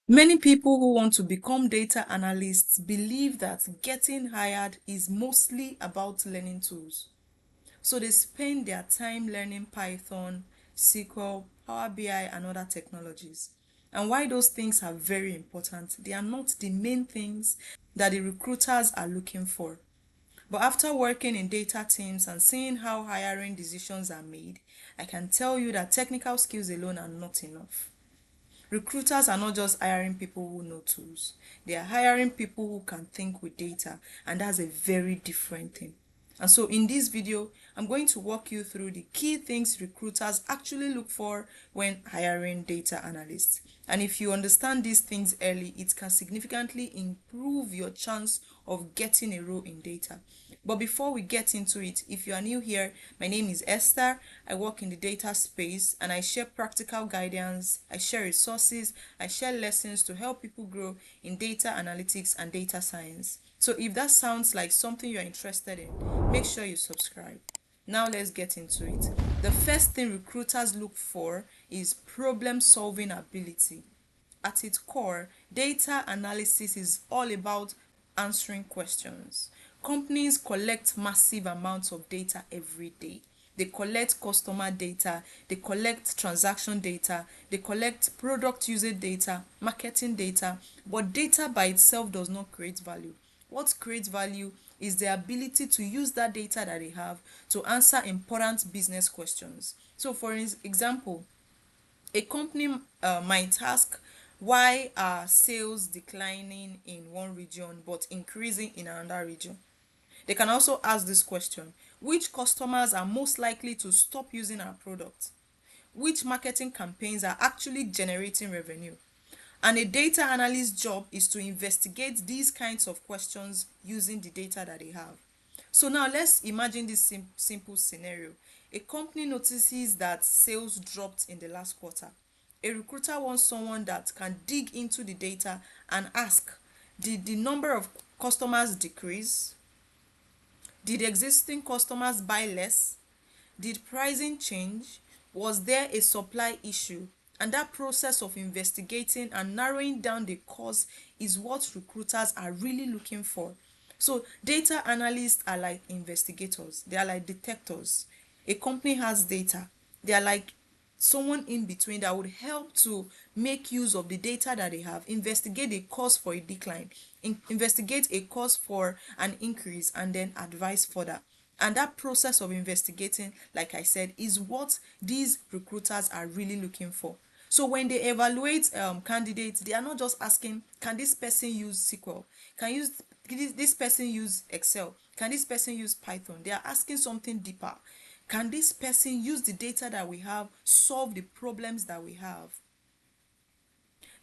Many people who want to become data analysts believe that getting hired is mostly about learning tools. So they spend their time learning Python, SQL, Power BI, and other technologies. And why those things are very important, they are not the main things that the recruiters are looking for. But after working in data teams and seeing how hiring decisions are made, I can tell you that technical skills alone are not enough. Recruiters are not just hiring people who know tools, they are hiring people who can think with data, and that's a very different thing. And so in this video, I'm going to walk you through the key things recruiters actually look for when hiring data analysts. And if you understand these things early, it can significantly improve your chance of getting a role in data. But before we get into it, if you are new here, my name is Esther. I work in the data space and I share practical guidance, I share resources, I share lessons to help people grow in data analytics and data science. So if that sounds like something you're interested in, make sure you subscribe. Now let's get into it. The first thing recruiters look for is problem solving ability. At its core, data analysis is all about answering questions. Companies collect massive amounts of data every day. They collect customer data, they collect transaction data, they collect product user data, marketing data, but data by itself does not create value. What creates value is the ability to use that data that they have to answer important business questions. So, for example, a company might ask, why are sales declining in one region but increasing in another region? They can also ask this question: which customers are most likely to stop using our product? Which marketing campaigns are actually generating revenue? And a data analyst's job is to investigate these kinds of questions using the data that they have. So now let's imagine this simple scenario. A company notices that sales dropped in the last quarter. A recruiter wants someone that can dig into the data and ask, did the number of customers decrease? Did existing customers buy less? Did pricing change? Was there a supply issue? And that process of investigating and narrowing down the cause is what recruiters are really looking for. So data analysts are like investigators. They are like detectives. A company has data. They are like someone in between that would help to make use of the data that they have, investigate a cause for a decline, investigate a cause for an increase, and then advise further. And that process of investigating, like I said, is what these recruiters are really looking for. So when they evaluate candidates, they are not just asking, can this person use SQL? Can this person use Excel? Can this person use Python? They are asking something deeper. Can this person use the data that we have, solve the problems that we have?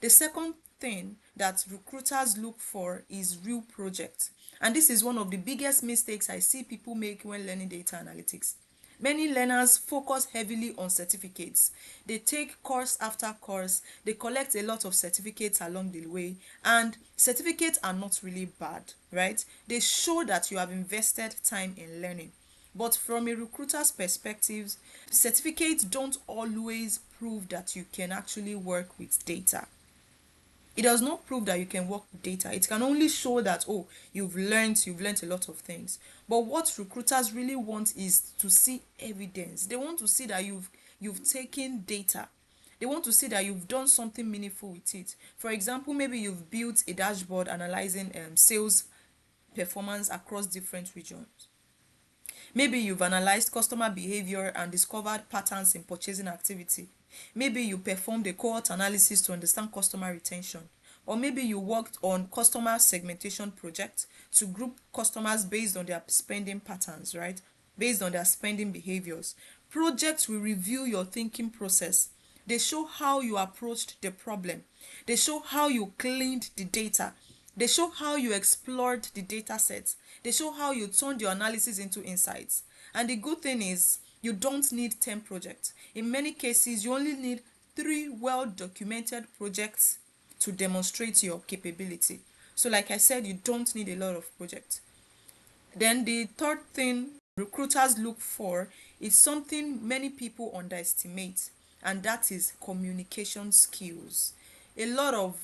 The second thing that recruiters look for is real projects. And this is one of the biggest mistakes I see people make when learning data analytics. Many learners focus heavily on certificates. They take course after course, they collect a lot of certificates along the way, and certificates are not really bad, right? They show that you have invested time in learning. But from a recruiter's perspective, certificates don't always prove that you can actually work with data. It does not prove that you can work with data. It can only show that, oh, you've learned a lot of things. But what recruiters really want is to see evidence. They want to see that you've taken data. They want to see that you've done something meaningful with it. For example, maybe you've built a dashboard analyzing sales performance across different regions. Maybe you've analyzed customer behavior and discovered patterns in purchasing activity. Maybe you performed a cohort analysis to understand customer retention. Or maybe you worked on customer segmentation projects to group customers based on their spending patterns, right? Based on their spending behaviors. Projects will review your thinking process. They show how you approached the problem. They show how you cleaned the data. They show how you explored the data sets. They show how you turned your analysis into insights. And the good thing is, you don't need 10 projects. In many cases, you only need 3 well-documented projects to demonstrate your capability. So like I said, you don't need a lot of projects. Then the third thing recruiters look for is something many people underestimate, and that is communication skills. A lot of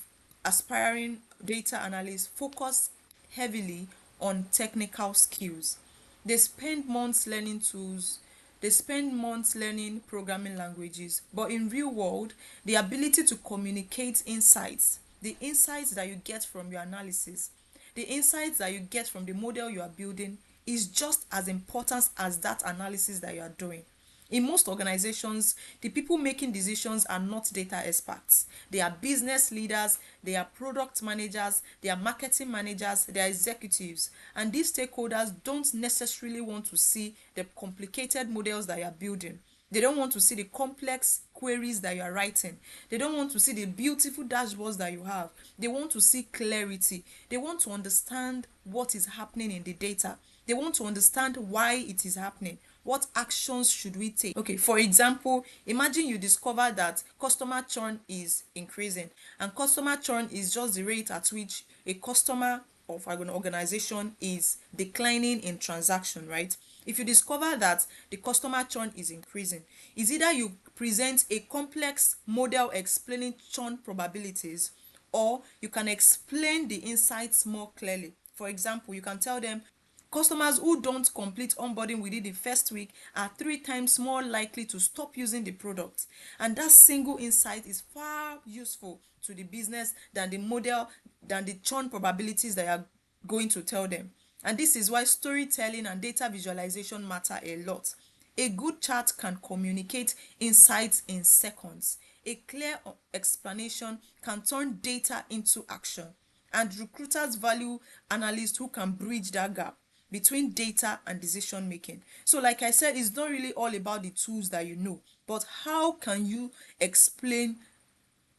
aspiring data analysts focus heavily on technical skills. They spend months learning tools, they spend months learning programming languages, but in real world, the ability to communicate insights, the insights that you get from your analysis, the insights that you get from the model you are building is just as important as that analysis that you are doing. In most organizations, the people making decisions are not data experts. They are business leaders, they are product managers, they are marketing managers, they are executives. And these stakeholders don't necessarily want to see the complicated models that you are building. They don't want to see the complex queries that you are writing. They don't want to see the beautiful dashboards that you have. They want to see clarity. They want to understand what is happening in the data. They want to understand why it is happening. What actions should we take? Okay, for example, imagine you discover that customer churn is increasing, and customer churn is just the rate at which a customer of an organization is declining in transaction, right? If you discover that the customer churn is increasing, is either you present a complex model explaining churn probabilities, or you can explain the insights more clearly. For example, you can tell them customers who don't complete onboarding within the first week are 3 times more likely to stop using the product. And that single insight is far useful to the business than the model, than the churn probabilities that you are going to tell them. And this is why storytelling and data visualization matter a lot. A good chart can communicate insights in seconds. A clear explanation can turn data into action. And recruiters value analysts who can bridge that gap between data and decision making. So like I said, it's not really all about the tools that you know, but how can you explain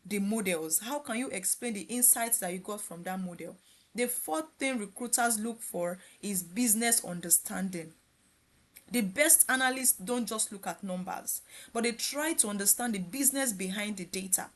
the models? How can you explain the insights that you got from that model? The fourth thing recruiters look for is business understanding. The best analysts don't just look at numbers, but they try to understand the business behind the data.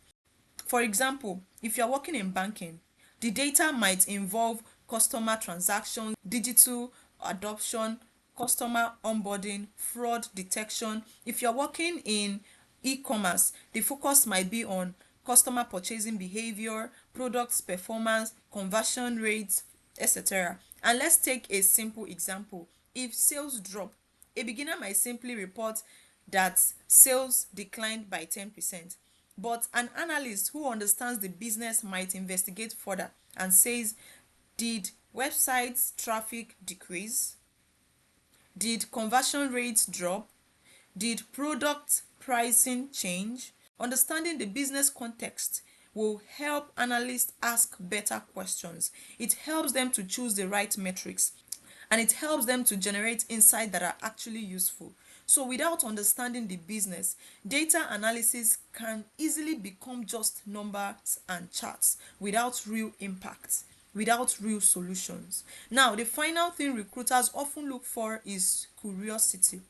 For example, if you're working in banking, the data might involve customer transactions, digital adoption, customer onboarding, fraud detection. If you're working in e-commerce, the focus might be on customer purchasing behavior, products performance, conversion rates, etc. And let's take a simple example. If sales drop, a beginner might simply report that sales declined by 10%. But an analyst who understands the business might investigate further and says, did website traffic decrease? Did conversion rates drop? Did product pricing change? Understanding the business context will help analysts ask better questions. It helps them to choose the right metrics, and it helps them to generate insights that are actually useful. So without understanding the business, data analysis can easily become just numbers and charts without real impact, without real solutions. Now, the final thing recruiters often look for is curiosity.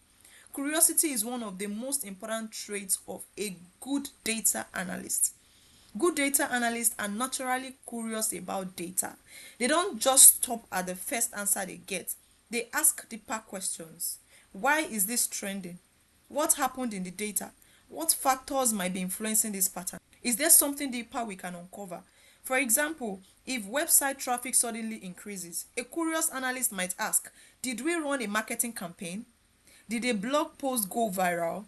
Curiosity is one of the most important traits of a good data analyst. Good data analysts are naturally curious about data. They don't just stop at the first answer they get. They ask deeper questions. Why is this trending? What happened in the data? What factors might be influencing this pattern? Is there something deeper we can uncover? For example, if website traffic suddenly increases, a curious analyst might ask, did we run a marketing campaign? Did a blog post go viral?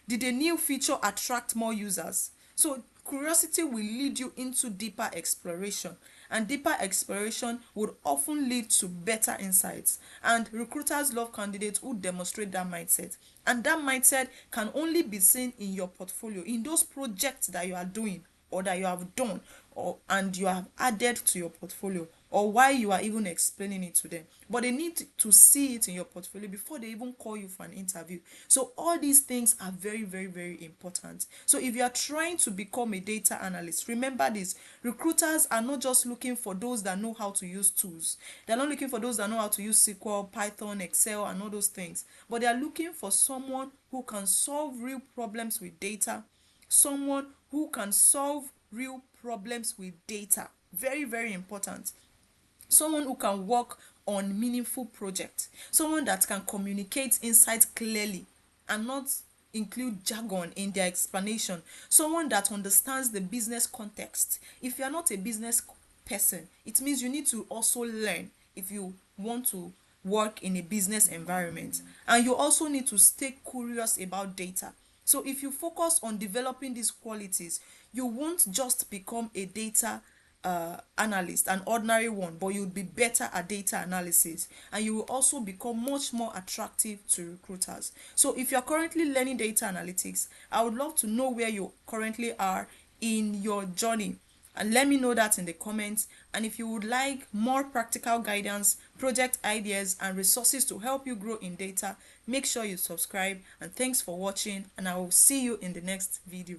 Did a new feature attract more users? So curiosity will lead you into deeper exploration, and deeper exploration would often lead to better insights. And recruiters love candidates who demonstrate that mindset. And that mindset can only be seen in your portfolio, in those projects that you are doing or that you have done, or and you have added to your portfolio, or why you are even explaining it to them. But they need to see it in your portfolio before they even call you for an interview. So all these things are very, very, very important. So if you are trying to become a data analyst, remember this: recruiters are not just looking for those that know how to use tools. They're not looking for those that know how to use SQL, Python, Excel, and all those things. But they are looking for someone who can solve real problems with data, someone who can solve real problems with data. Very, very important. Someone who can work on meaningful projects, someone that can communicate insights clearly and not include jargon in their explanation, someone that understands the business context. If you are not a business person, it means you need to also learn if you want to work in a business environment, and you also need to stay curious about data. So if you focus on developing these qualities, you won't just become a data analyst, an ordinary one, but you'll be better at data analysis, and you will also become much more attractive to recruiters. So if you're currently learning data analytics, I would love to know where you currently are in your journey, and let me know that in the comments. And if you would like more practical guidance, project ideas, and resources to help you grow in data, make sure you subscribe. And thanks for watching, and I will see you in the next video.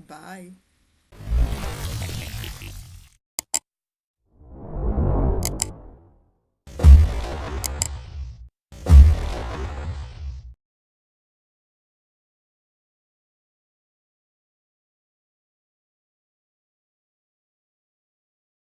Bye.